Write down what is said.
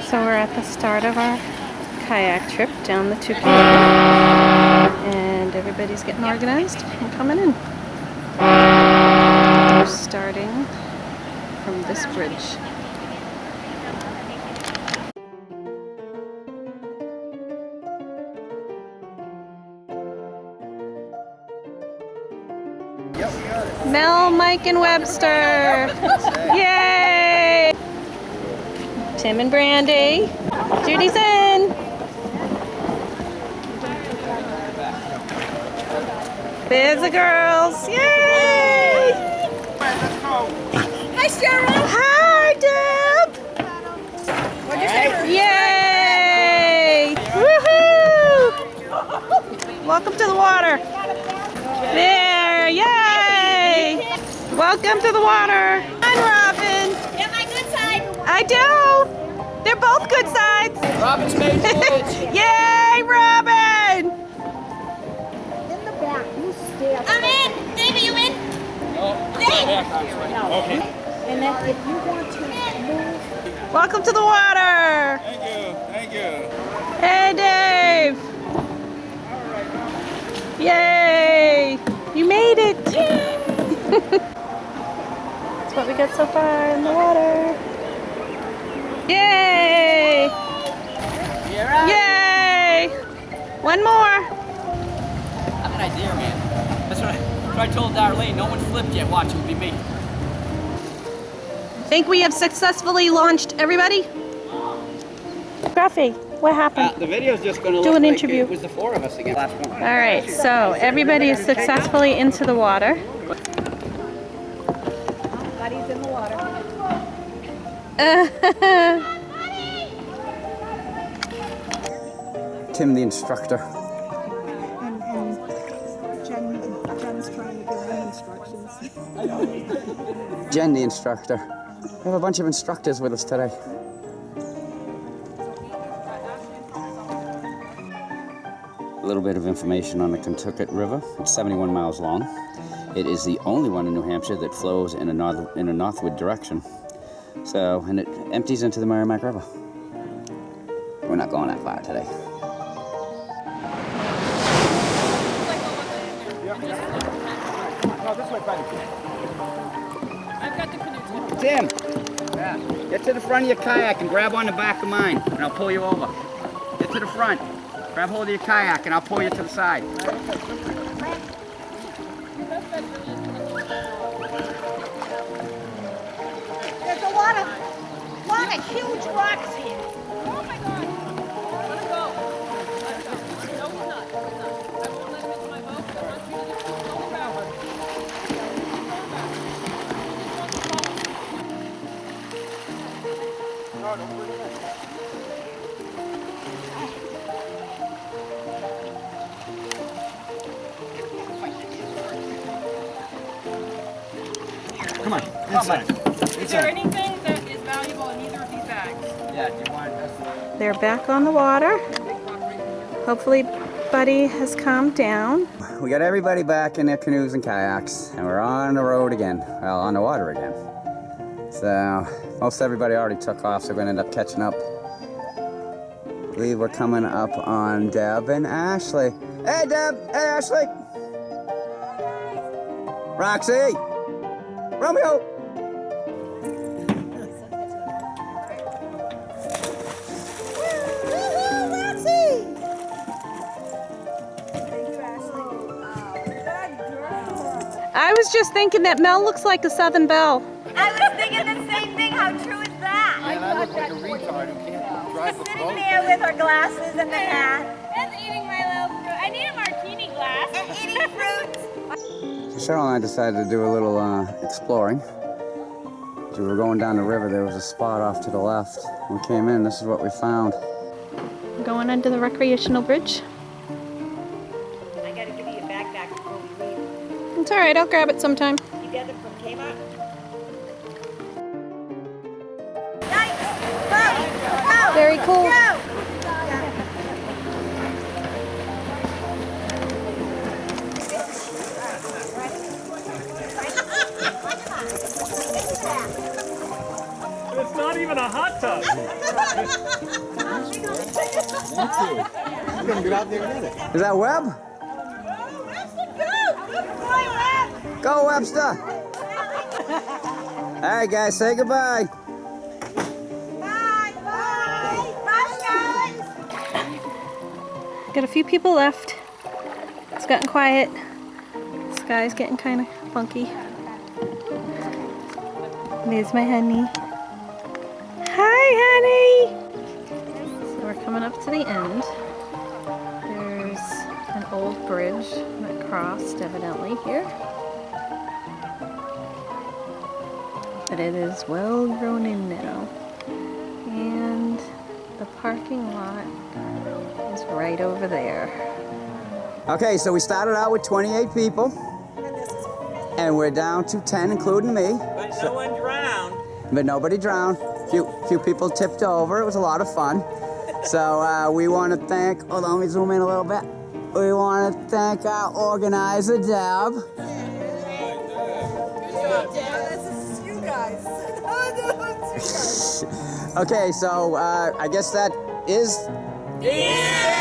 So we're at the start of our kayak trip down the Contoocook and everybody's getting organized and coming in. We're starting from this bridge. Mel, Mike, and Webster. Yay! Tim and Brandy. Judy's in. There's the girls. Yay! Hi, Sarah. Hi, Deb. What'd you say? Yay! Woohoo! Welcome to the water. There, yay! Welcome to the water. Hi, Robin. Get my good side. I do. They're both good sides. Robin's made voyage. Yay, Robin! In the back. You stay up. I'm in. Davey, you in? Okay. And then if you want to move. Welcome to the water. Thank you. Thank you. Hey, Dave. Yay! You made it. That's what we got so far in the water. Yay! Yay! One more. I have an idea, man. That's what I told Darlene. No one flipped yet. Watch, it will be me. Think we have successfully launched everybody? Gruffy, what happened? The video's just going to Do look an like interview. It was the four of us again. Last one. All right, so everybody is successfully into the water. Buddy's in the water. Tim, the instructor. And Jen's trying to give them instructions. Jen, the instructor. We have a bunch of instructors with us today. A little bit of information on the Contoocook River. It's 71 miles long. It is the only one in New Hampshire that flows in a northward direction. So, and it empties into the Merrimack River. We're not going that far today. Tim, get to the front of your kayak and grab on the back of mine, and I'll pull you over. Get to the front. Grab hold of your kayak, and I'll pull you to the side. There's a lot of huge rocks here. Oh my God. Let him go. No, we're not. I won't let him into my boat. I want you to just go back. No, don't bring it in. Come on. Inside. Is there anything that is valuable in either of these bags? Yeah, do you want us? They're back on the water. Hopefully Buddy has calmed down. We got everybody back in their canoes and kayaks, and we're on the road again. Well, on the water again. So, most everybody already took off, so we're gonna end up catching up. I believe we're coming up on Deb and Ashley. Hey, Deb! Hey, Ashley! Roxy! Romeo! I was just thinking that Mel looks like a Southern Belle. I was thinking the same thing. How true is that? And I look like a retard who can't drive a Sitting boat. there with her glasses and the hat. And eating my little fruit. I need a martini glass. And eating fruit. So Cheryl and I decided to do a little exploring. As we were going down the river, there was a spot off to the left. We came in, this is what we found. Going under the recreational bridge. I gotta give you a backpack before we leave. It's all right, I'll grab it sometime. You get them from Kmart? Nice! Go! Go! Very cool. Go! It's not even in a hot tub. I'm gonna get out there and get it. Is that Webb? Go, Webster. All right, guys, say goodbye. Bye, bye. Bye, guys. Got a few people left. It's gotten quiet. Sky's getting kind of funky. There's my honey. Hi, honey. So we're coming up to the end. There's an old bridge that crossed evidently here. But it is well grown in now. And the parking lot is right over there. Okay, so we started out with 28 people, and we're down to 10, including me. But no one drowned. But nobody drowned. Few people tipped over. It was a lot of fun. So we want to thank, hold on, let me zoom in a little bit. We want to thank our organizer, Deb. Okay, so I guess that is... Yeah!